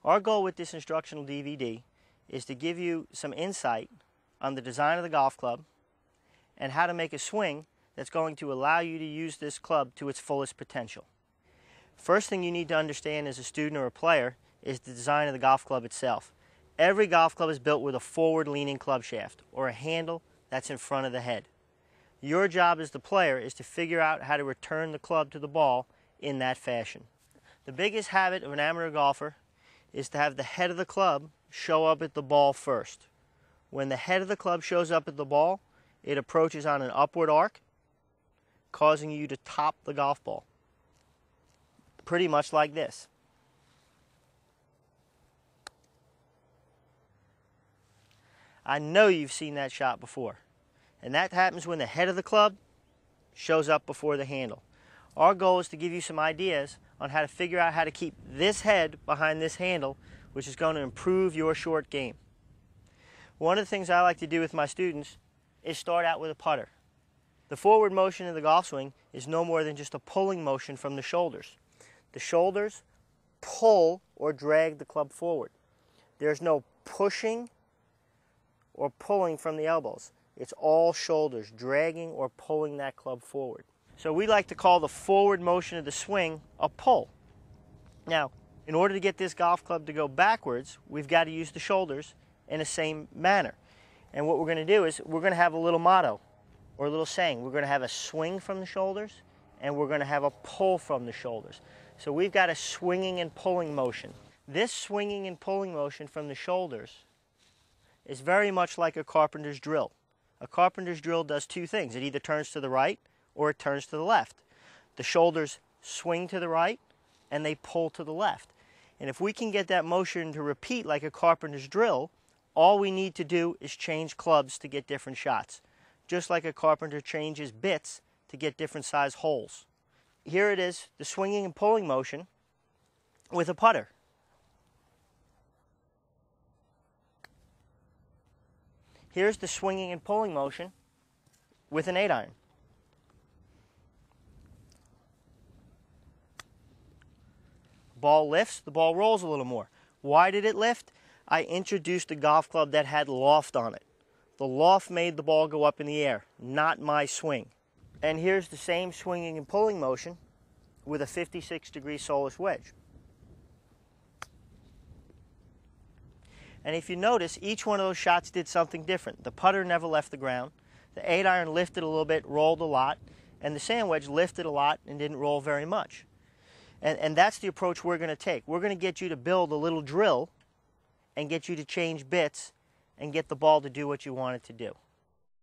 Our goal with this instructional DVD is to give you some insight on the design of the golf club and how to make a swing that's going to allow you to use this club to its fullest potential. First thing you need to understand as a student or a player is the design of the golf club itself. Every golf club is built with a forward-leaning club shaft or a handle that's in front of the head. Your job as the player is to figure out how to return the club to the ball in that fashion. The biggest habit of an amateur golfer is to have the head of the club show up at the ball first. When the head of the club shows up at the ball, it approaches on an upward arc, causing you to top the golf ball. Pretty much like this. I know you've seen that shot before. And that happens when the head of the club shows up before the handle. Our goal is to give you some ideas on how to figure out how to keep this head behind this handle, which is going to improve your short game. One of the things I like to do with my students is start out with a putter. The forward motion of the golf swing is no more than just a pulling motion from the shoulders. The shoulders pull or drag the club forward. There's no pushing or pulling from the elbows. It's all shoulders dragging or pulling that club forward. So we like to call the forward motion of the swing a pull. Now, in order to get this golf club to go backwards, we've got to use the shoulders in the same manner. And what we're going to do is we're going to have a little motto or a little saying. We're going to have a swing from the shoulders and we're going to have a pull from the shoulders. So we've got a swinging and pulling motion. This swinging and pulling motion from the shoulders is very much like a carpenter's drill. A carpenter's drill does two things. It either turns to the right or it turns to the left. The shoulders swing to the right and they pull to the left. And if we can get that motion to repeat like a carpenter's drill, all we need to do is change clubs to get different shots. Just like a carpenter changes bits to get different size holes. Here it is, the swinging and pulling motion with a putter. Here's the swinging and pulling motion with an 8-iron. Ball lifts, the ball rolls a little more. Why did it lift? I introduced a golf club that had loft on it. The loft made the ball go up in the air, not my swing. And here's the same swinging and pulling motion with a 56-degree Solus wedge. And if you notice, each one of those shots did something different. The putter never left the ground. The 8-iron lifted a little bit, rolled a lot. And the sand wedge lifted a lot and didn't roll very much. And that's the approach we're going to take. We're going to get you to build a little drill and get you to change bits and get the ball to do what you want it to do.